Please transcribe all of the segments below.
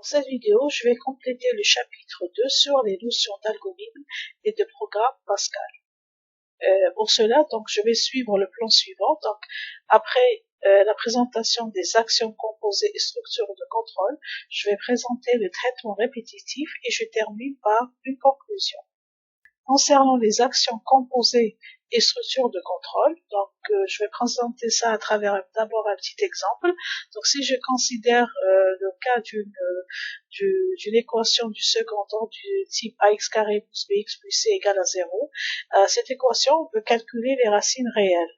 cette vidéo, je vais compléter le chapitre 2 sur les notions d'algorithme et de programme Pascal. Pour cela, donc, je vais suivre le plan suivant. Donc, après la présentation des actions composées et structures de contrôle, je vais présenter le traitement répétitif et je termine par une conclusion. Concernant les actions composées et structures de contrôle, donc je vais présenter ça à travers d'abord un petit exemple. Donc si je considère le cas d'une équation du second ordre du type ax carré plus bx plus c égale à 0, cette équation, on peut calculer les racines réelles.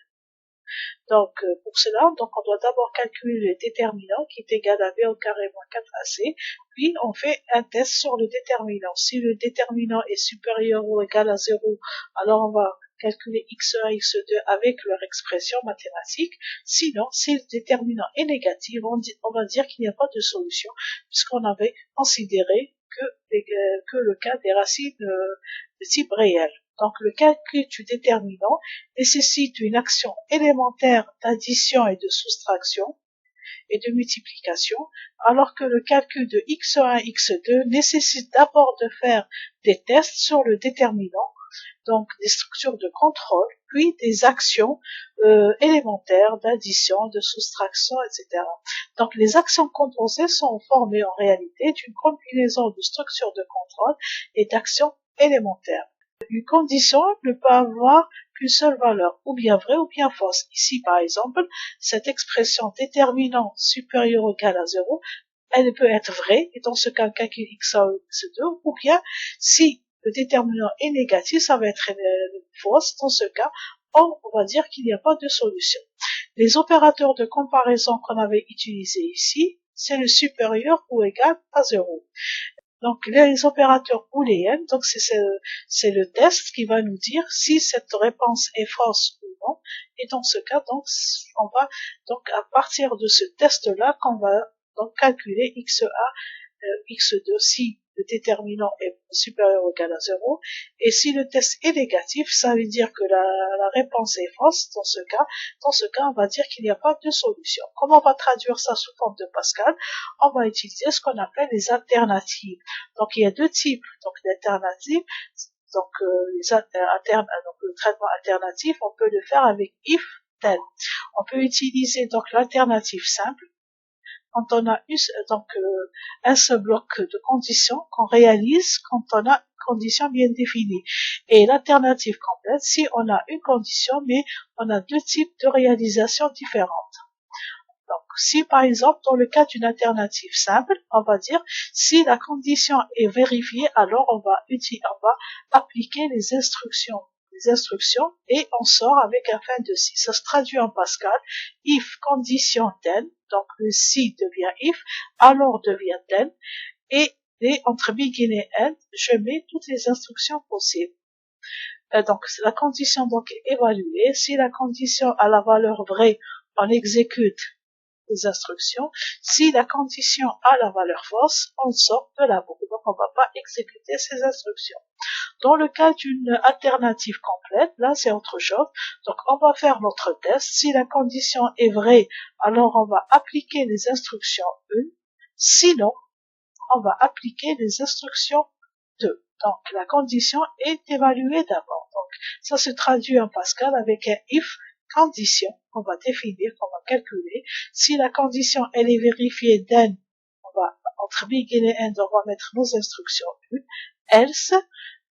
Donc, pour cela, donc on doit d'abord calculer le déterminant qui est égal à b au carré moins 4ac, puis on fait un test sur le déterminant. Si le déterminant est supérieur ou égal à 0, alors on va calculer x1 et x2 avec leur expression mathématique. Sinon, si le déterminant est négatif, on va dire qu'il n'y a pas de solution, puisqu'on avait considéré que le cas des racines de type réel. Donc, le calcul du déterminant nécessite une action élémentaire d'addition et de soustraction et de multiplication, alors que le calcul de x1 et x2 nécessite d'abord de faire des tests sur le déterminant, donc des structures de contrôle, puis des actions élémentaires d'addition, de soustraction, etc. Donc les actions composées sont formées en réalité d'une combinaison de structures de contrôle et d'actions élémentaires. Une condition ne peut avoir qu'une seule valeur, ou bien vraie ou bien fausse. Ici, par exemple, cette expression déterminant supérieur ou égal à 0, elle peut être vraie, et dans ce cas, calcul x1 ou x2, ou bien, si le déterminant est négatif, ça va être fausse. Dans ce cas, on va dire qu'il n'y a pas de solution. Les opérateurs de comparaison qu'on avait utilisés ici, c'est le supérieur ou égal à 0. Donc, les opérateurs booléens, donc c'est le test qui va nous dire si cette réponse est fausse ou non. Et dans ce cas, donc, on va, donc, à partir de ce test-là, qu'on va, donc, calculer x1, x2, si le déterminant est supérieur ou égal à 0. Et si le test est négatif, ça veut dire que la réponse est fausse. Dans ce cas, on va dire qu'il n'y a pas de solution. Comment on va traduire ça sous forme de Pascal? On va utiliser ce qu'on appelle les alternatives. Donc, il y a deux types d'alternatives. Donc, donc, le traitement alternatif, on peut le faire avec if, then. On peut utiliser donc l'alternative simple quand on a un seul bloc de conditions qu'on réalise quand on a une condition bien définie. Et l'alternative complète, si on a une condition, mais on a deux types de réalisations différentes. Donc, si par exemple, dans le cas d'une alternative simple, on va dire, si la condition est vérifiée, alors on va appliquer les instructions et on sort avec un fin de si. Ça se traduit en Pascal. If condition then, donc le si devient if, alors devient then, et entre begin et end, je mets toutes les instructions possibles. Donc la condition donc est évaluée. Si la condition a la valeur vraie, on exécute les instructions. Si la condition a la valeur fausse, on sort de la boucle. Donc on ne va pas exécuter ces instructions. Dans le cas d'une alternative complète, là c'est autre chose. Donc on va faire notre test. Si la condition est vraie, alors on va appliquer les instructions 1. Sinon, on va appliquer les instructions 2. Donc la condition est évaluée d'abord. Donc ça se traduit en Pascal avec un if condition qu'on va définir, qu'on va calculer. Si la condition elle est vérifiée, then on va entre begin et end, on va mettre nos instructions 1. Else,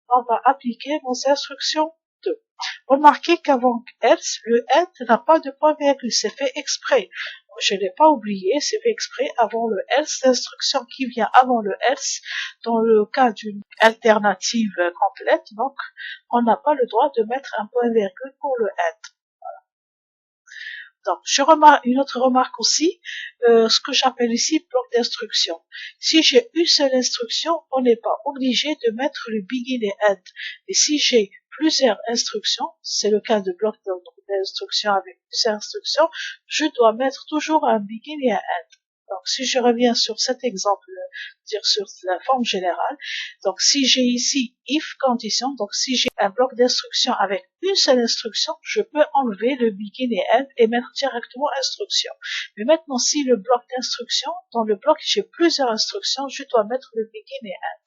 on va appliquer nos instructions 2. Remarquez qu'avant else, le end n'a pas de point virgule, c'est fait exprès. Je n'ai pas oublié, c'est fait exprès avant le else, l'instruction qui vient avant le else, dans le cas d'une alternative complète, donc on n'a pas le droit de mettre un point virgule pour le end. Donc, une autre remarque aussi, ce que j'appelle ici bloc d'instruction. Si j'ai une seule instruction, on n'est pas obligé de mettre le begin et end. Et si j'ai plusieurs instructions, c'est le cas de bloc d'instruction avec plusieurs instructions, je dois mettre toujours un begin et un end. Donc, si je reviens sur cet exemple, dire sur la forme générale, donc si j'ai ici if condition, donc si j'ai un bloc d'instruction avec une seule instruction, je peux enlever le begin et end et mettre directement instruction. Mais maintenant, si le bloc d'instruction, dans le bloc j'ai plusieurs instructions, je dois mettre le begin et end.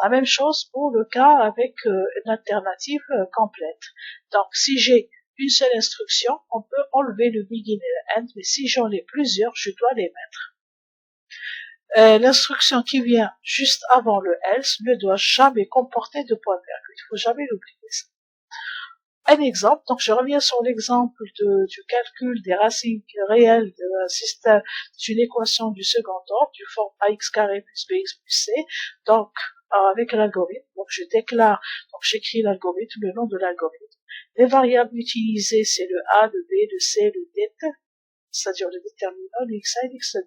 La même chose pour le cas avec une alternative complète. Donc, si j'ai une seule instruction, on peut enlever le begin et le end, mais si j'en ai plusieurs, je dois les mettre. L'instruction qui vient juste avant le else ne doit jamais comporter de point virgule. Il faut jamais l'oublier. Un exemple, donc je reviens sur l'exemple du calcul des racines réelles d'un système d'une équation du second ordre, du forme ax carré plus bx plus c. Donc, avec l'algorithme, donc je déclare, donc j'écris l'algorithme, le nom de l'algorithme. Les variables utilisées, c'est le a, le b, le c, le det, c'est-à-dire le déterminant, le x1 et x2.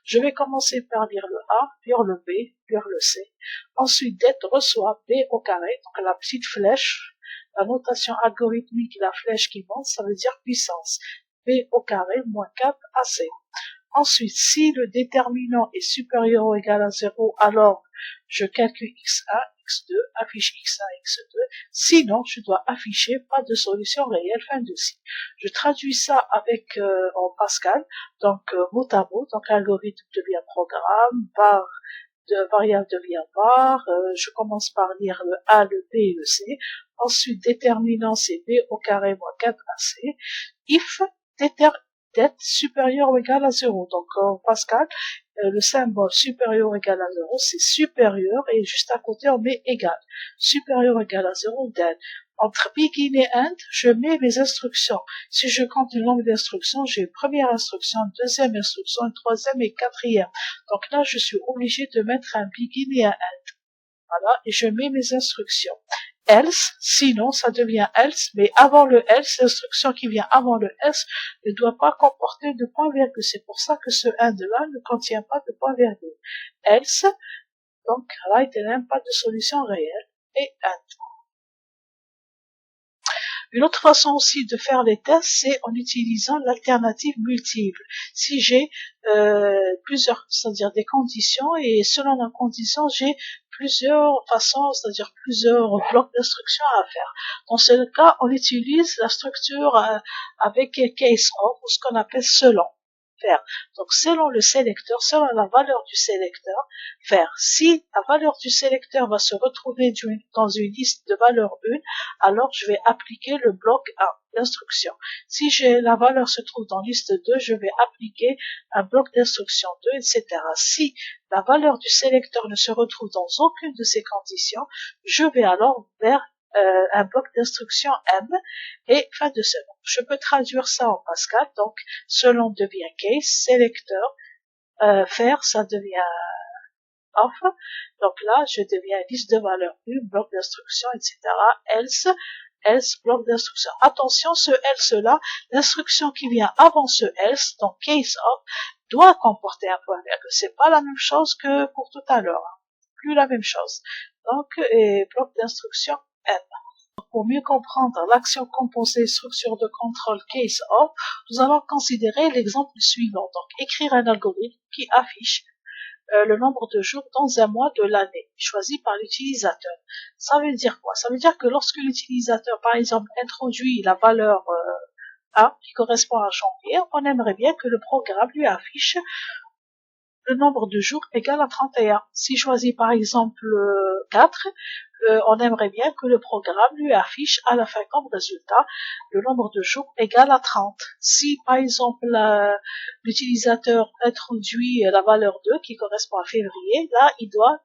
Je vais commencer par lire le a, lire le b, lire le c. Ensuite, det reçoit b au carré, donc la petite flèche. La notation algorithmique, la flèche qui monte, ça veut dire puissance. B au carré moins 4 AC. Ensuite, si le déterminant est supérieur ou égal à 0, alors je calcule x1, x2, affiche x1, x2. Sinon, je dois afficher pas de solution réelle, fin de cycle. Je traduis ça avec en Pascal, donc mot à mot, donc l'algorithme devient programme, var de variable devient var, je commence par lire le a, le b et le c. Ensuite, déterminant, c'est b au carré moins 4ac. If det supérieur ou égal à 0. Donc, en Pascal, le symbole supérieur ou égal à 0, c'est supérieur et juste à côté, on met égal. Supérieur ou égal à 0, then. Entre begin et end, je mets mes instructions. Si je compte une langue d'instruction, j'ai une première instruction, une deuxième instruction, une troisième et quatrième. Donc là, je suis obligé de mettre un begin et un end. Voilà, et je mets mes instructions. Else, sinon ça devient else, mais avant le else, l'instruction qui vient avant le else ne doit pas comporter de point virgule. C'est pour ça que ce end là ne contient pas de point virgule. Else, donc là, il n'y a pas de solution réelle, et end. Une autre façon aussi de faire les tests, c'est en utilisant l'alternative multiple. Si j'ai plusieurs, c'est-à-dire des conditions, et selon la condition, j'ai plusieurs façons, c'est-à-dire plusieurs blocs d'instructions à faire. Dans ce cas, on utilise la structure avec case of, ou ce qu'on appelle selon. Faire. Donc, selon le sélecteur, selon la valeur du sélecteur, faire. Si la valeur du sélecteur va se retrouver dans une liste de valeur 1, alors je vais appliquer le bloc 1, l'instruction. Si la valeur se trouve dans liste 2, je vais appliquer un bloc d'instruction 2, etc. Si la valeur du sélecteur ne se retrouve dans aucune de ces conditions, je vais alors vers un bloc d'instruction M et fin de selon. Je peux traduire ça en Pascal, donc selon devient case, sélecteur, faire ça devient off, donc là je deviens liste de valeurs 1, bloc d'instruction, etc. Else, bloc d'instruction. Attention, ce else là, l'instruction qui vient avant ce else, donc case of, doit comporter un point virgule. C'est pas la même chose que pour tout à l'heure. Plus la même chose. Donc, bloc d'instruction M. Pour mieux comprendre l'action composée structure de contrôle case of, nous allons considérer l'exemple suivant. Donc, écrire un algorithme qui affiche le nombre de jours dans un mois de l'année, choisi par l'utilisateur. Ça veut dire quoi? Ça veut dire que lorsque l'utilisateur, par exemple, introduit la valeur 1, qui correspond à janvier, on aimerait bien que le programme lui affiche le nombre de jours égal à 31. Si choisit par exemple 4, on aimerait bien que le programme lui affiche à la fin comme résultat le nombre de jours égal à 30. Si par exemple l'utilisateur introduit la valeur 2 qui correspond à février, là il doit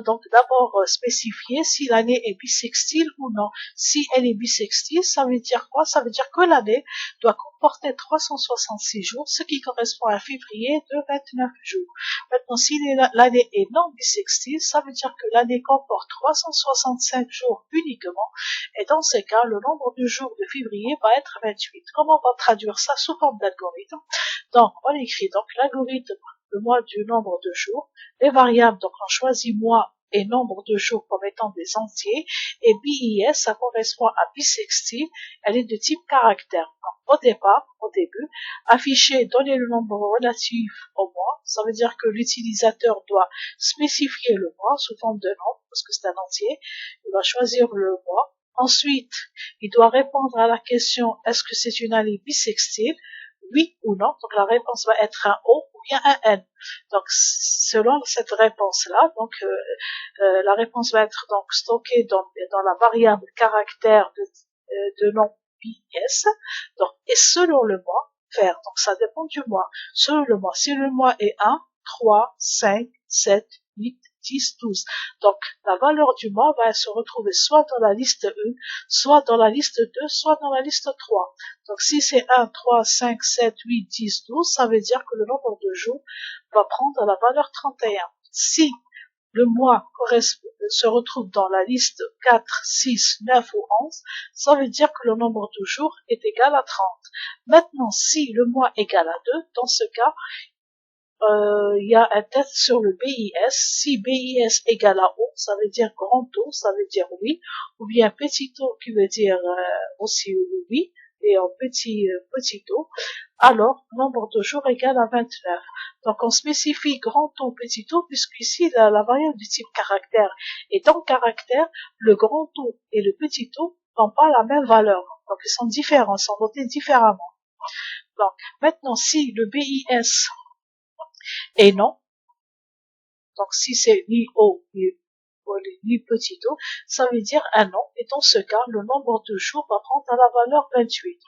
donc d'abord spécifier si l'année est bissextile ou non. Si elle est bissextile, ça veut dire quoi? Ça veut dire que l'année doit comporter 366 jours, ce qui correspond à un février de 29 jours. Maintenant, si l'année est non bissextile, ça veut dire que l'année comporte 365 jours uniquement, et dans ces cas, le nombre de jours de février va être 28. Comment on va traduire ça sous forme d'algorithme? Donc, on écrit donc l'algorithme le mois du nombre de jours, les variables, donc on choisit mois et nombre de jours comme étant des entiers, et BIS, ça correspond à bisextile, elle est de type caractère. Donc, au début, afficher, donner le nombre relatif au mois, ça veut dire que l'utilisateur doit spécifier le mois sous forme de nombre, parce que c'est un entier, il va choisir le mois. Ensuite, il doit répondre à la question est-ce que c'est une année bisextile, oui ou non. Donc la réponse va être un O ou bien un N. Donc selon cette réponse-là, la réponse va être donc stockée dans la variable caractère de nom BIS. Donc et selon le mois, faire. Donc ça dépend du mois. Selon le mois, si le mois est 1, 3, 5, 7, 8, 10, 12. Donc, la valeur du mois va se retrouver soit dans la liste 1, soit dans la liste 2, soit dans la liste 3. Donc, si c'est 1, 3, 5, 7, 8, 10, 12, ça veut dire que le nombre de jours va prendre la valeur 31. Si le mois se retrouve dans la liste 4, 6, 9 ou 11, ça veut dire que le nombre de jours est égal à 30. Maintenant, si le mois est égal à 2, dans ce cas, il y a un test sur le BIS. Si BIS égale à O, ça veut dire grand O, ça veut dire oui, ou bien petit O qui veut dire aussi oui, et en petit O, alors nombre de jours égale à 29. Donc on spécifie grand O, petit O, puisqu'ici la variable du type caractère. Et dans caractère, le grand O et le petit O n'ont pas la même valeur. Donc ils sont différents, ils sont notés différemment. Donc maintenant, si le BIS est non, donc si c'est ni O ni petit O, ça veut dire un non, et dans ce cas, le nombre de jours va prendre la valeur 28.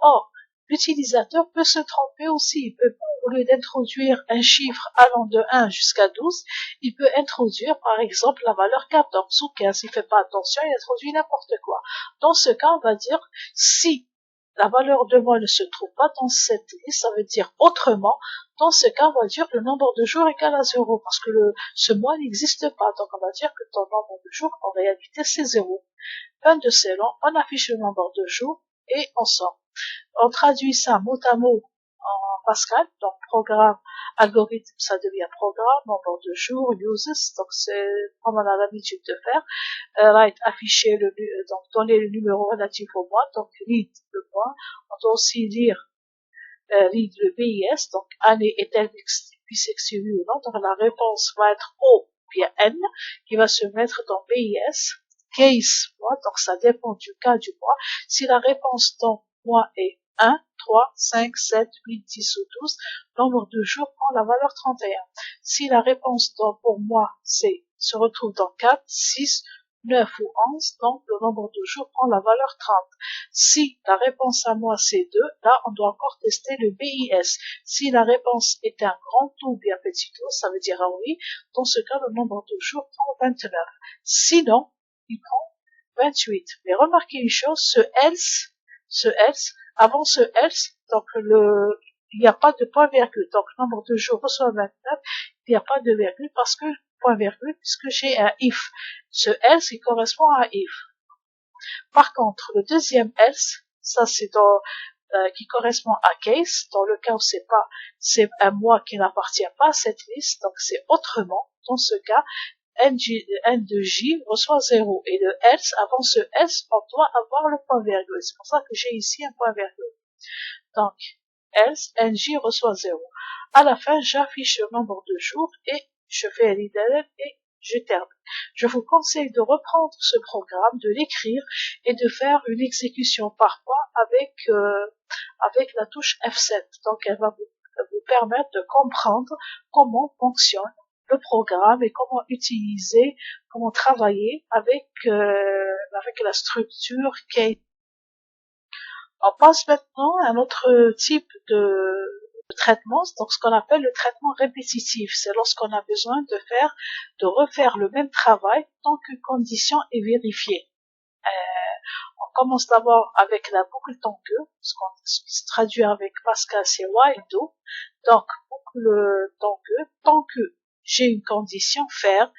Or, l'utilisateur peut se tromper aussi, il peut, au lieu d'introduire un chiffre allant de 1 jusqu'à 12, il peut introduire par exemple la valeur 14 ou 15, il fait pas attention, il introduit n'importe quoi. Dans ce cas, on va dire, si la valeur de mois ne se trouve pas dans cette liste, ça veut dire autrement, dans ce cas, on va dire le nombre de jours égale à 0, parce que ce mois n'existe pas. Donc, on va dire que ton nombre de jours, en réalité, c'est 0. Fin de célon, on affiche le nombre de jours et on sort. On traduit ça mot à mot en Pascal, donc programme, algorithme, ça devient programme, nombre de jours, uses, donc c'est comme on a l'habitude de faire. Right, afficher donc donner le numéro relatif au mois, donc read le mois. On doit aussi lire read le BIS, donc année est-elle bisexuelle ou non, donc la réponse va être O ou bien N, qui va se mettre dans BIS, case mois, donc ça dépend du cas du mois. Si la réponse dans mois est 1, 3, 5, 7, 8, 10 ou 12, nombre de jours prend la valeur 31. Si la réponse dans pour mois se retrouve dans 4, 6, 9 ou 11, donc le nombre de jours prend la valeur 30. Si la réponse à moi c'est 2, là on doit encore tester le BIS. Si la réponse est un grand O ou bien petit O, ça veut dire un oui, dans ce cas le nombre de jours prend 29. Sinon, il prend 28. Mais remarquez une chose, ce else, avant ce else, donc il n'y a pas de point virgule. Donc nombre de jours reçoit 29, il n'y a pas de virgule parce que point virgule, puisque j'ai un if. Ce else, il correspond à if. Par contre, le deuxième else, ça c'est qui correspond à case, dans le cas où c'est un mois qui n'appartient pas à cette liste, donc c'est autrement. Dans ce cas, N de J reçoit 0. Et le else, avant ce else, on doit avoir le point virgule. C'est pour ça que j'ai ici un point virgule. Donc, else, NJ reçoit 0. À la fin, j'affiche le nombre de jours et je fais un read et je termine. Je vous conseille de reprendre ce programme, de l'écrire et de faire une exécution parfois avec la touche F7. Donc, elle va vous permettre de comprendre comment fonctionne le programme et comment travailler avec la structure case. On passe maintenant à un autre type de traitement, donc ce qu'on appelle le traitement répétitif. C'est lorsqu'on a besoin de refaire le même travail tant qu'une condition est vérifiée. On commence d'abord avec la boucle tant que, ce qu'on se traduit avec Pascal, c'est while do. Donc, boucle tant que j'ai une condition, faire,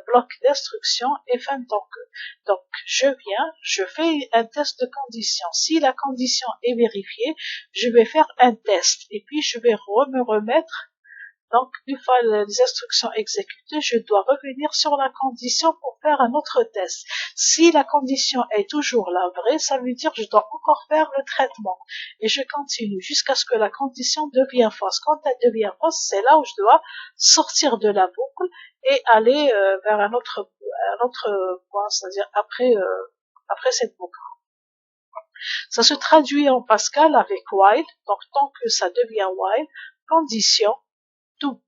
bloc d'instruction et fin tant que. Donc, je fais un test de condition. Si la condition est vérifiée, je vais faire un test et puis je vais me remettre Donc, une fois les instructions exécutées, je dois revenir sur la condition pour faire un autre test. Si la condition est toujours la vraie, ça veut dire que je dois encore faire le traitement. Et je continue jusqu'à ce que la condition devienne fausse. Quand elle devient fausse, c'est là où je dois sortir de la boucle et aller vers un autre point, c'est-à-dire après cette boucle. Ça se traduit en Pascal avec while, donc tant que ça devient while, condition, tout.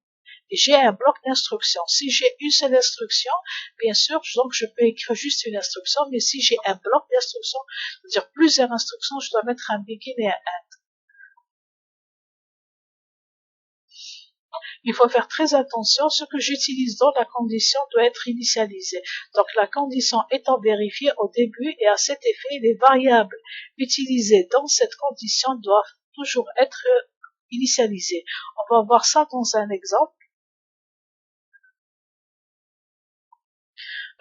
Et j'ai un bloc d'instructions. Si j'ai une seule instruction, bien sûr, donc je peux écrire juste une instruction, mais si j'ai un bloc d'instructions, c'est-à-dire plusieurs instructions, je dois mettre un begin et un end. Il faut faire très attention, ce que j'utilise dans la condition doit être initialisé. Donc la condition étant vérifiée au début et à cet effet, les variables utilisées dans cette condition doivent toujours être initialisées. On va voir ça dans un exemple.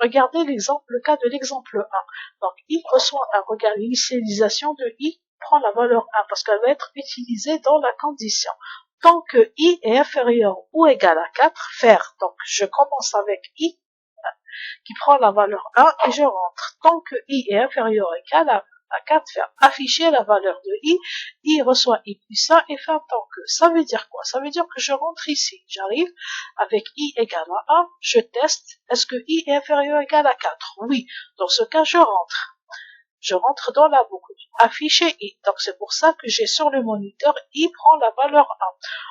Regardez le cas de l'exemple 1. Donc, i reçoit un regard, l'initialisation de i prend la valeur 1 parce qu'elle va être utilisée dans la condition. Tant que i est inférieur ou égal à 4, faire. Donc, je commence avec i qui prend la valeur 1 et je rentre. Tant que i est inférieur ou égal à 4, faire afficher la valeur de i reçoit i plus 1 et fin tant que. Ça veut dire quoi? Ça veut dire que je rentre ici. J'arrive avec i égale à 1, je teste. Est-ce que i est inférieur ou égal à 4? Oui. Dans ce cas, je rentre. Je rentre dans la boucle. Afficher i. Donc c'est pour ça que j'ai sur le moniteur i prend la valeur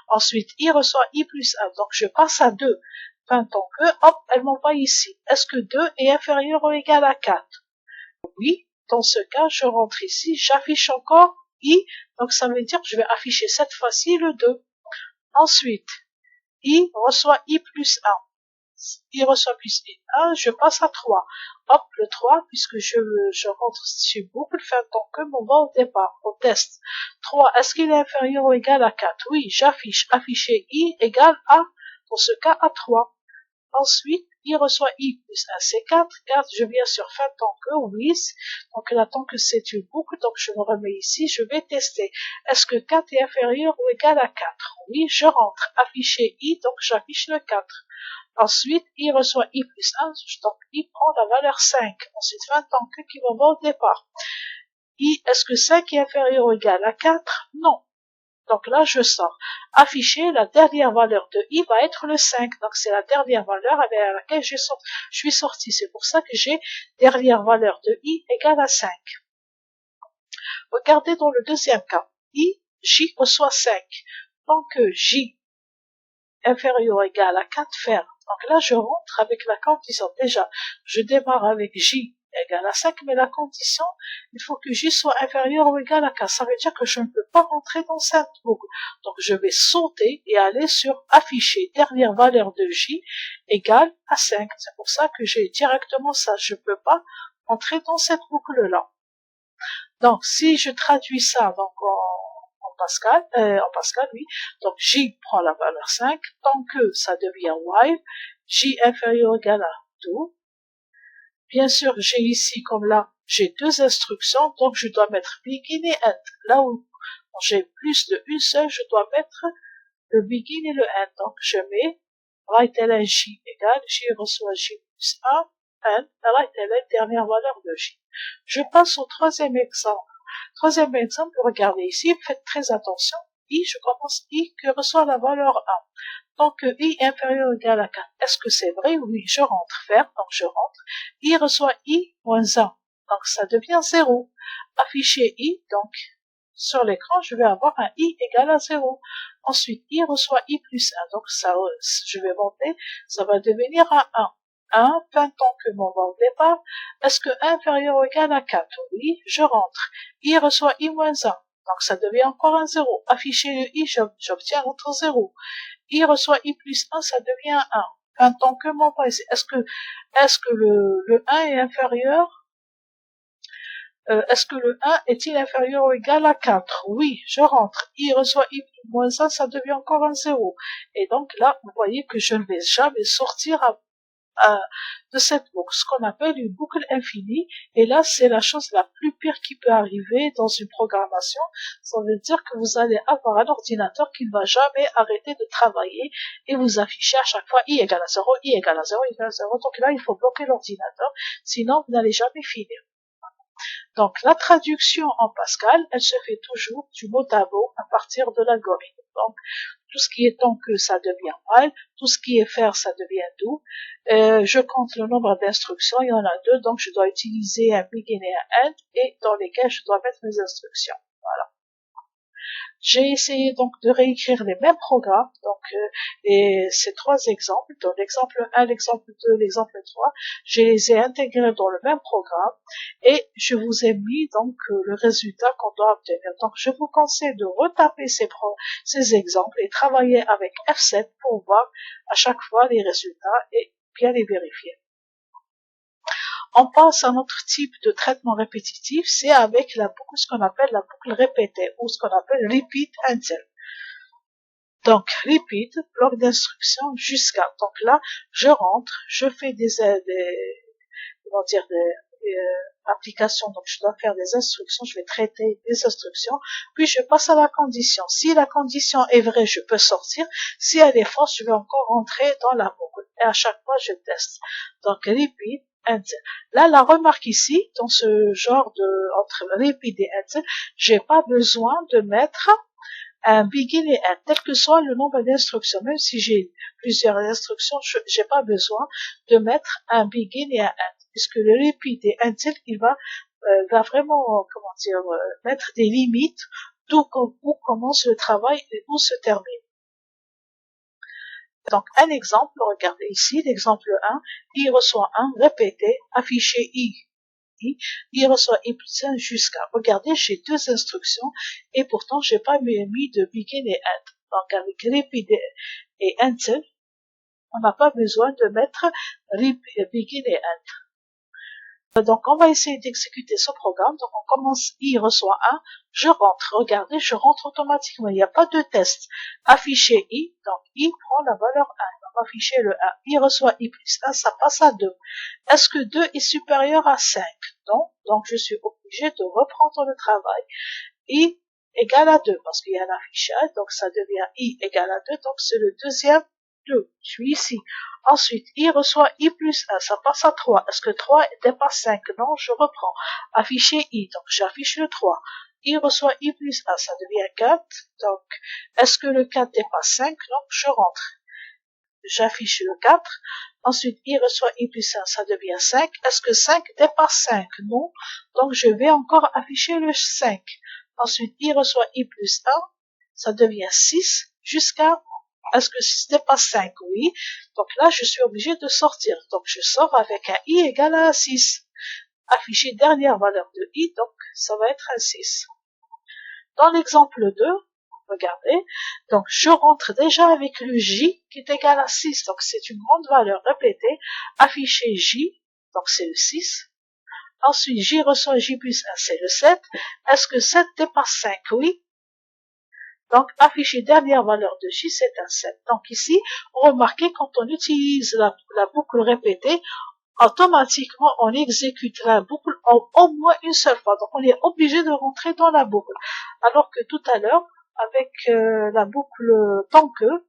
1. Ensuite, i reçoit i plus 1. Donc je passe à 2. Fin tant que, hop, elle m'envoie ici. Est-ce que 2 est inférieur ou égal à 4? Oui. Dans ce cas, je rentre ici, j'affiche encore i, donc ça veut dire que je vais afficher cette fois-ci le 2. Ensuite, i reçoit i plus 1. I reçoit plus 1, je passe à 3. Hop, le 3, puisque je rentre sur boucle, fin tant que m'envoie au départ, au test. 3, est-ce qu'il est inférieur ou égal à 4? Oui, j'affiche, afficher i égale à, dans ce cas, à 3. Ensuite, i reçoit i plus 1, c'est 4. 4, je viens sur fin tant que, oui. Donc là, tant que c'est une boucle, donc je me remets ici, je vais tester. Est-ce que 4 est inférieur ou égal à 4? Oui, je rentre. Afficher i, donc j'affiche le 4. Ensuite, i reçoit i plus 1, donc i prend la valeur 5. Ensuite, fin tant que qui m'envoie au départ. I, est-ce que 5 est inférieur ou égal à 4? Non. Donc là, je sors. Afficher, la dernière valeur de i va être le 5. Donc c'est la dernière valeur avec laquelle je suis sorti. C'est pour ça que j'ai dernière valeur de i égale à 5. Regardez dans le deuxième cas. J reçoit 5. Tant que j inférieur ou égal à 4, faire. Donc là, je rentre avec la condition. Déjà, je démarre avec j égale à 5, mais la condition, il faut que j soit inférieur ou égal à 4. Ça veut dire que je ne peux pas rentrer dans cette boucle. Donc je vais sauter et aller sur afficher dernière valeur de j égale à 5. C'est pour ça que j'ai directement ça. Je ne peux pas rentrer dans cette boucle-là. Donc si je traduis ça donc en Pascal, oui. Donc j prend la valeur 5, tant que ça devient while, j inférieur ou égal à 2. Bien sûr, j'ai ici, comme là, j'ai deux instructions, donc je dois mettre begin et end. Là où j'ai plus de une seule, je dois mettre le begin et le end. Donc je mets write-ln j égale, j reçoit j plus 1, end, write-ln dernière valeur de j. Je passe au troisième exemple. Troisième exemple, regardez ici, faites très attention. Je commence i que reçoit la valeur 1. Tant que i est inférieur ou égal à 4. Est-ce que c'est vrai? Oui, je rentre. Faire, donc je rentre. I reçoit i moins 1. Donc ça devient 0. Afficher i, donc sur l'écran, je vais avoir un i égal à 0. Ensuite, i reçoit i plus 1. Donc ça, je vais monter, ça va devenir un 1. 1, fin tant que mon va au départ. Est-ce que 1 inférieur ou égal à 4? Oui, je rentre. I reçoit i moins 1. Donc ça devient encore un 0. Afficher le i, j'obtiens autre 0. I reçoit i plus 1, ça devient 1. Fin tant que mon va ici. Est-ce que le 1 est inférieur? Est-ce que le 1 est-il inférieur ou égal à 4? Oui, je rentre. I reçoit i plus moins 1, ça devient encore un 0. Et donc là, vous voyez que je ne vais jamais sortir de cette boucle, ce qu'on appelle une boucle infinie. Et là, c'est la chose la plus pire qui peut arriver dans une programmation. Ça veut dire que vous allez avoir un ordinateur qui ne va jamais arrêter de travailler et vous afficher à chaque fois i égale à 0, i égale à 0, i égale à 0. Donc là, il faut bloquer l'ordinateur, sinon vous n'allez jamais finir. Donc la traduction en Pascal, elle se fait toujours du mot à mot à partir de l'algorithme. Donc tout ce qui est tant que, ça devient while, tout ce qui est faire, ça devient do. Je compte le nombre d'instructions, il y en a 2, donc je dois utiliser un begin et un end, et dans lesquels je dois mettre mes instructions. Voilà. J'ai essayé donc de réécrire les mêmes programmes, donc et ces 3 exemples, donc l'exemple 1, l'exemple 2, l'exemple 3, je les ai intégrés dans le même programme et je vous ai mis donc le résultat qu'on doit obtenir. Donc je vous conseille de retaper ces exemples et travailler avec F7 pour voir à chaque fois les résultats et bien les vérifier. On passe à un autre type de traitement répétitif, c'est avec la boucle, ce qu'on appelle la boucle répétée, ou ce qu'on appelle repeat until. Donc, repeat, bloc d'instruction jusqu'à. Donc là, je rentre, je fais des applications, donc je dois faire des instructions, je vais traiter des instructions, puis je passe à la condition. Si la condition est vraie, je peux sortir. Si elle est fausse, je vais encore rentrer dans la boucle. Et à chaque fois, je teste. Donc, repeat. Là, la remarque ici, dans ce genre de, entre repeat et until, j'ai pas besoin de mettre un begin et end, quel que soit le nombre d'instructions. Même si j'ai plusieurs instructions, j'ai pas besoin de mettre un begin et un end, puisque le repeat et until, il va vraiment, mettre des limites où commence le travail et où se termine. Donc, un exemple, regardez ici, l'exemple 1, i reçoit 1, répété, affiché i, reçoit i plus 1 jusqu'à. Regardez, j'ai 2 instructions, et pourtant, j'ai pas mis de begin et end. Donc, avec repeat et until, on n'a pas besoin de mettre begin et end. Donc, on va essayer d'exécuter ce programme. Donc, on commence, i reçoit 1, je rentre. Regardez, je rentre automatiquement. Il n'y a pas de test. Afficher i, donc i prend la valeur 1. On va afficher le 1. I reçoit i plus 1, ça passe à 2. Est-ce que 2 est supérieur à 5? Non. Donc, je suis obligé de reprendre le travail. I égale à 2, parce qu'il y a l'affichage, donc ça devient i égale à 2, donc c'est le deuxième 2. Je suis ici. Ensuite, i reçoit i plus 1, ça passe à 3. Est-ce que 3 dépasse 5? Non, je reprends. Afficher i, donc j'affiche le 3. I reçoit i plus 1, ça devient 4. Donc, est-ce que le 4 dépasse 5? Non, je rentre. J'affiche le 4. Ensuite, i reçoit i plus 1, ça devient 5. Est-ce que 5 dépasse 5? Non. Donc, je vais encore afficher le 5. Ensuite, i reçoit i plus 1, ça devient 6 jusqu'à. Est-ce que 6 dépasse 5? Oui. Donc là, je suis obligé de sortir. Donc, je sors avec un i égal à 6. Afficher dernière valeur de i, donc ça va être un 6. Dans l'exemple 2, regardez, donc je rentre déjà avec le j qui est égal à 6. Donc c'est une grande valeur répétée. Afficher j, donc c'est le 6. Ensuite, j reçoit j plus 1, c'est le 7. Est-ce que 7 dépasse 5? Oui. Donc, afficher dernière valeur de j, c'est un 7. Donc ici, remarquez, quand on utilise la boucle répétée, automatiquement, on exécute la boucle au moins une seule fois. Donc, on est obligé de rentrer dans la boucle. Alors que tout à l'heure, avec la boucle tant que,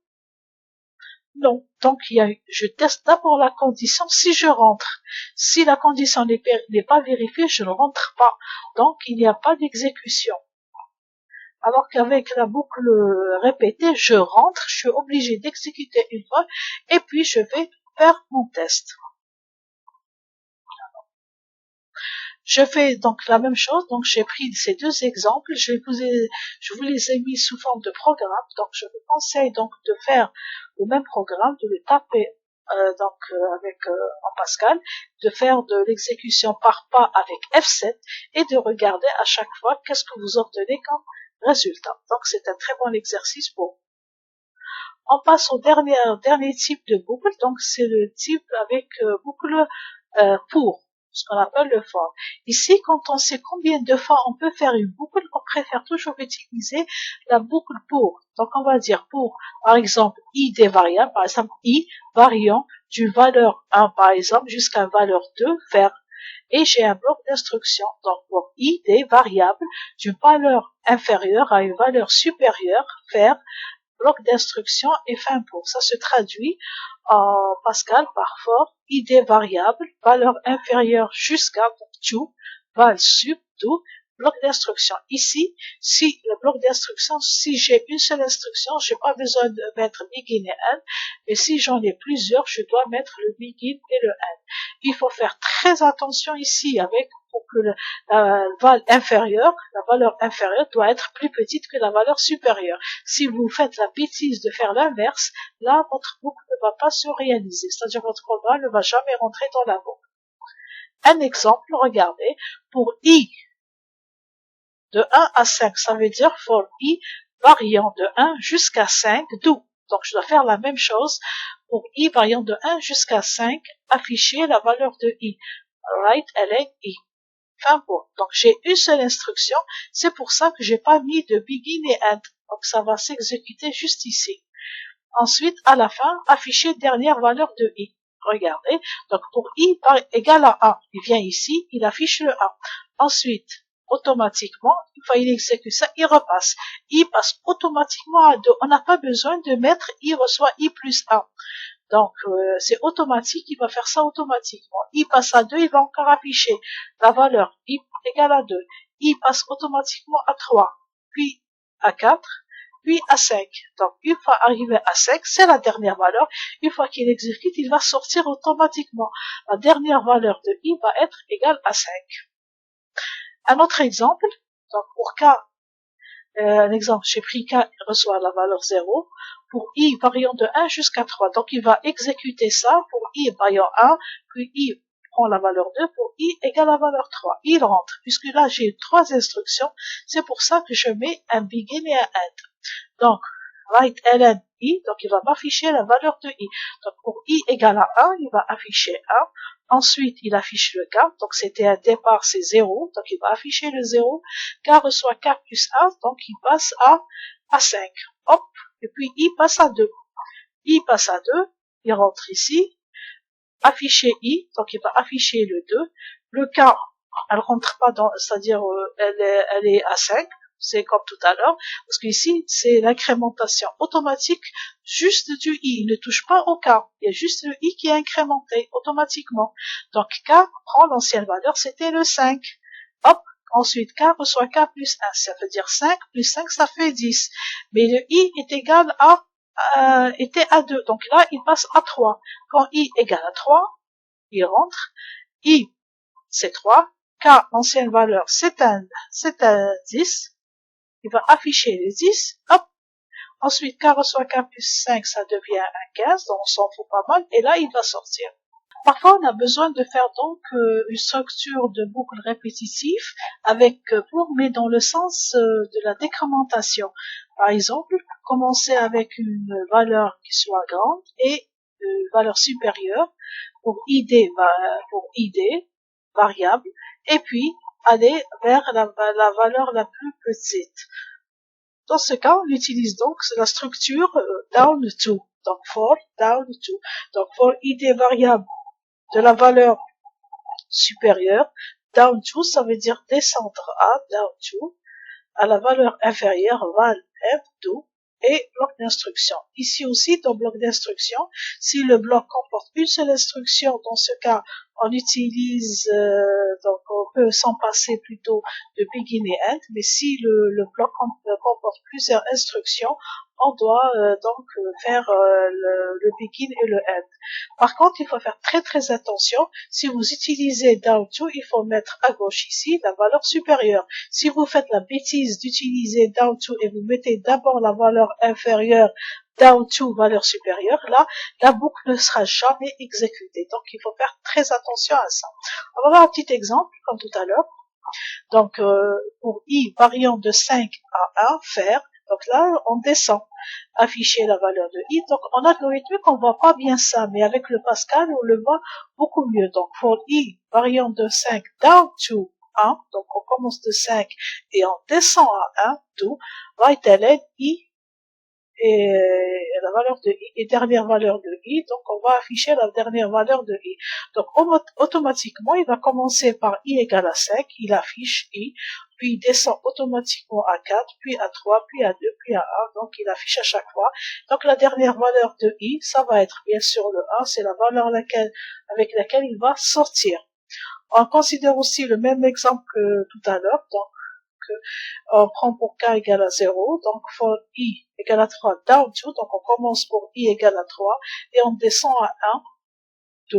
non. Donc, je teste d'abord la condition si je rentre. Si la condition n'est pas vérifiée, je ne rentre pas. Donc, il n'y a pas d'exécution. Alors qu'avec la boucle répétée, je rentre, je suis obligé d'exécuter une fois, et puis je vais faire mon test. Je fais donc la même chose, donc j'ai pris ces 2 exemples, je vous les ai mis sous forme de programme, donc je vous conseille donc de faire le même programme, de le taper en Pascal, de faire de l'exécution par pas avec F7 et de regarder à chaque fois qu'est-ce que vous obtenez comme résultat. Donc c'est un très bon exercice pour vous. On passe au dernier type de boucle, donc c'est le type avec boucle pour, ce qu'on appelle le for. Ici, quand on sait combien de fois on peut faire une boucle, on préfère toujours utiliser la boucle pour. Donc on va dire pour, par exemple, i des variables, par exemple i variant d'une valeur 1 par exemple jusqu'à valeur 2 faire. Et j'ai un bloc d'instruction. Donc pour i des variables d'une valeur inférieure à une valeur supérieure faire bloc d'instruction et fin pour. Ça se traduit en Pascal par for i des variables valeur inférieure jusqu'à to val sup to bloc d'instruction. Ici, si le bloc d'instruction, si j'ai une seule instruction, j'ai pas besoin de mettre begin et end, mais si j'en ai plusieurs, je dois mettre le begin et le end. Il faut faire très attention ici avec pour que la valeur inférieure doit être plus petite que la valeur supérieure. Si vous faites la bêtise de faire l'inverse, là, votre boucle ne va pas se réaliser. C'est-à-dire votre programme ne va jamais rentrer dans la boucle. Un exemple, regardez, pour i de 1 à 5, ça veut dire for i variant de 1 jusqu'à 5, do. Donc, je dois faire la même chose pour i variant de 1 jusqu'à 5, afficher la valeur de i. Write ln i. Fin pour. Donc, j'ai une seule instruction. C'est pour ça que j'ai pas mis de begin et end. Donc, ça va s'exécuter juste ici. Ensuite, à la fin, afficher dernière valeur de i. Regardez. Donc, pour i égale à 1, il vient ici, il affiche le 1. Ensuite, automatiquement, une fois il exécute ça, il repasse. I passe automatiquement à 2. On n'a pas besoin de mettre i reçoit i plus 1. Donc, c'est automatique, il va faire ça automatiquement. I passe à 2, il va encore afficher la valeur i égale à 2. I passe automatiquement à 3, puis à 4, puis à 5. Donc, une fois arrivé à 5, c'est la dernière valeur. Une fois qu'il exécute, il va sortir automatiquement. La dernière valeur de i va être égale à 5. Un autre exemple, donc pour k, un exemple, j'ai pris k reçoit la valeur 0, pour i variant de 1 jusqu'à 3. Donc il va exécuter ça pour i variant 1, puis i prend la valeur 2, pour i égale la valeur 3. Il rentre, puisque là j'ai 3 instructions, c'est pour ça que je mets un begin et un end. Donc, write ln i, donc il va m'afficher la valeur de i. Donc pour i égale à 1, il va afficher 1. Ensuite, il affiche le k, donc c'était un départ, c'est 0, donc il va afficher le 0. K reçoit k plus 1, donc il passe à 5. Hop, et puis i passe à 2. I passe à 2, il rentre ici, afficher i, donc il va afficher le 2. Le k, elle rentre pas dans, c'est-à-dire elle est à 5. C'est comme tout à l'heure, parce qu'ici, c'est l'incrémentation automatique juste du i. Il ne touche pas au k. Il y a juste le i qui est incrémenté automatiquement. Donc, k prend l'ancienne valeur, c'était le 5. Hop, ensuite, k reçoit k plus 1. Ça veut dire 5 plus 5, ça fait 10. Mais le i est égal était à 2. Donc là, il passe à 3. Quand i égale à 3, il rentre. I, c'est 3. K, ancienne valeur, c'est un 10. Il va afficher les 10, hop. Ensuite, k reçoit k plus 5, ça devient un 15, donc on s'en fout pas mal, et là, il va sortir. Parfois, on a besoin de faire donc une structure de boucle répétitive avec pour, mais dans le sens de la décrémentation. Par exemple, commencer avec une valeur qui soit grande et une valeur supérieure pour id, variable, et puis aller vers la valeur la plus petite. Dans ce cas, on utilise donc la structure down to, donc for down to, donc for id variable de la valeur supérieure, down to, ça veut dire descendre down to, à la valeur inférieure, val f2, et bloc d'instruction. Ici aussi, dans bloc d'instruction, si le bloc comporte une seule instruction, dans ce cas, on utilise, donc on peut s'en passer plutôt de begin et end, mais si le bloc comporte plusieurs instructions, on doit donc faire le begin et le end. Par contre, il faut faire très très attention. Si vous utilisez down to, il faut mettre à gauche ici la valeur supérieure. Si vous faites la bêtise d'utiliser down to et vous mettez d'abord la valeur inférieure down to valeur supérieure, là, la boucle ne sera jamais exécutée. Donc, il faut faire très attention à ça. On va voir un petit exemple, comme tout à l'heure. Donc, pour i variant de 5 à 1, faire. Donc là, on descend. Afficher la valeur de i. Donc, en algorithmique, on voit pas bien ça, mais avec le Pascal, on le voit beaucoup mieux. Donc, pour i variant de 5 down to 1, donc on commence de 5 et on descend à 1, to, write ln i la valeur de i et dernière valeur de i, donc on va afficher la dernière valeur de i. Donc automatiquement, il va commencer par i égale à 5, il affiche i, puis il descend automatiquement à 4, puis à 3, puis à 2, puis à 1, donc il affiche à chaque fois. Donc la dernière valeur de i, ça va être bien sûr le 1, c'est la valeur avec laquelle il va sortir. On considère aussi le même exemple que tout à l'heure, donc on prend pour k égale à 0, donc for i égale à 3 down to, donc on commence pour i égale à 3 et on descend à 1, 2.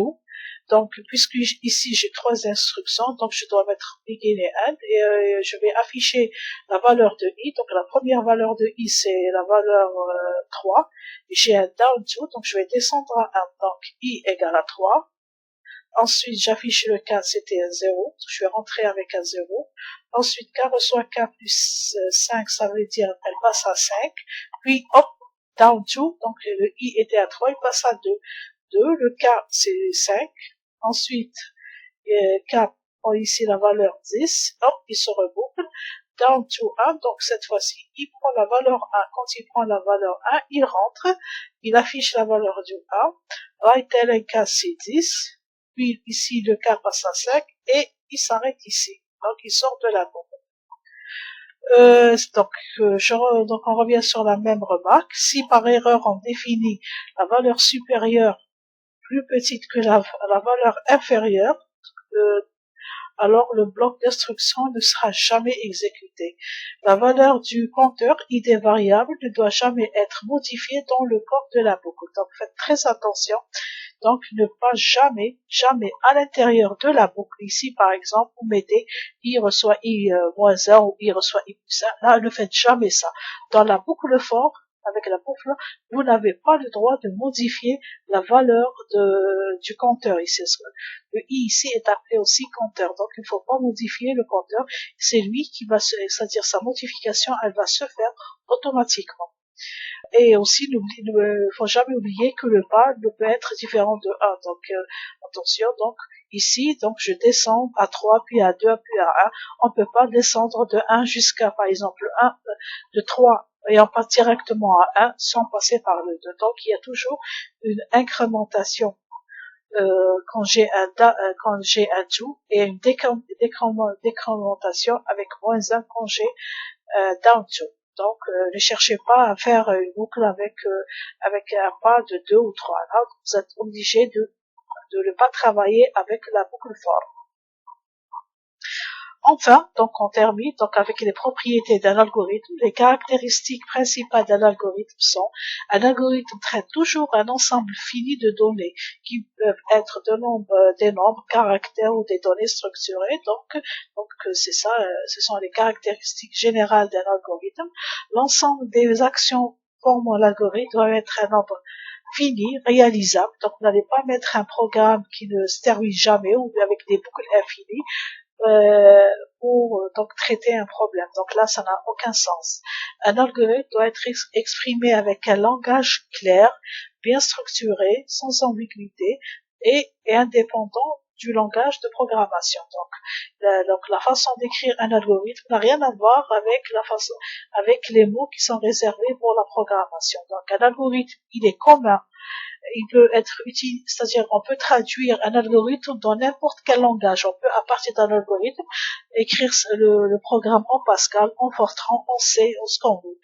Donc, puisque ici j'ai 3 instructions, donc je dois mettre begin et end et je vais afficher la valeur de i. Donc la première valeur de i c'est la valeur 3. J'ai un down to, donc je vais descendre à 1. Donc i égale à 3. Ensuite, j'affiche le k, c'était un 0. Je vais rentrer avec un 0. Ensuite, k reçoit k plus 5, ça veut dire elle passe à 5. Puis, hop, down to, donc le i était à 3, il passe à 2. 2, le k, c'est 5. Ensuite, k prend ici la valeur 10. Hop, il se reboucle. Down to 1, donc cette fois-ci, il prend la valeur 1. Quand il prend la valeur 1, il rentre. Il affiche la valeur du 1. Right lnk, c'est 10. Puis ici le k passe à 5 et il s'arrête ici. Donc il sort de la boucle. Donc on revient sur la même remarque. Si par erreur on définit la valeur supérieure plus petite que la valeur inférieure, alors le bloc d'instruction ne sera jamais exécuté. La valeur du compteur id variable ne doit jamais être modifiée dans le corps de la boucle. Donc faites très attention. Donc ne pas jamais à l'intérieur de la boucle. Ici par exemple, vous mettez i reçoit i moins 1 ou i reçoit i plus 1. Là, ne faites jamais ça. Dans la boucle for, avec la boucle, vous n'avez pas le droit de modifier la valeur du compteur ici. Le i ici est appelé aussi compteur, donc il ne faut pas modifier le compteur. C'est lui qui va c'est-à-dire sa modification, elle va se faire automatiquement. Et aussi, il ne faut jamais oublier que le pas ne peut être différent de 1. Donc, attention, donc, ici, donc, je descends à 3, puis à 2, puis à 1. On ne peut pas descendre de 1 jusqu'à, par exemple, 1, de 3, et on passe directement à 1 sans passer par le 2. Donc, il y a toujours une incrémentation quand j'ai un to et une décrémentation avec moins 1 quand j'ai down to. Donc, ne cherchez pas à faire une boucle avec un pas de 2 ou 3. Là, vous êtes obligé de ne pas travailler avec la boucle for. Enfin, donc on termine donc avec les propriétés d'un algorithme. Les caractéristiques principales d'un algorithme sont: un algorithme traite toujours un ensemble fini de données qui peuvent être des nombres, caractères ou des données structurées. Donc c'est ça, ce sont les caractéristiques générales d'un algorithme. L'ensemble des actions formant l'algorithme doit être un nombre fini, réalisable. Donc vous n'allez pas mettre un programme qui ne se termine jamais ou avec des boucles infinies pour donc traiter un problème. Donc là, ça n'a aucun sens. Un algorithme doit être exprimé avec un langage clair, bien structuré, sans ambiguïté et indépendant du langage de programmation. Donc la façon d'écrire un algorithme n'a rien à voir avec les mots qui sont réservés pour la programmation. Donc un algorithme, il est commun. Il peut être utile, c'est-à-dire on peut traduire un algorithme dans n'importe quel langage. On peut, à partir d'un algorithme, écrire le programme en Pascal, en Fortran, en C, en ce qu'on veut.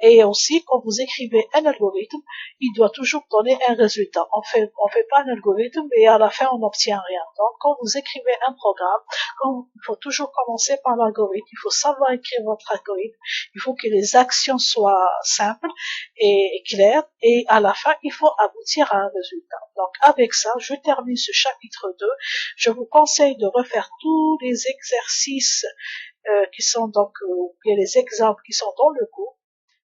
Et aussi, quand vous écrivez un algorithme, il doit toujours donner un résultat. On fait pas un algorithme et à la fin on n'obtient rien. Donc, quand vous écrivez un programme, il faut toujours commencer par l'algorithme. Il faut savoir écrire votre algorithme. Il faut que les actions soient simples et claires. Et à la fin, il faut aboutir à un résultat. Donc, avec ça, je termine ce chapitre 2. Je vous conseille de refaire tous les exercices qui sont donc les exemples qui sont dans le cours.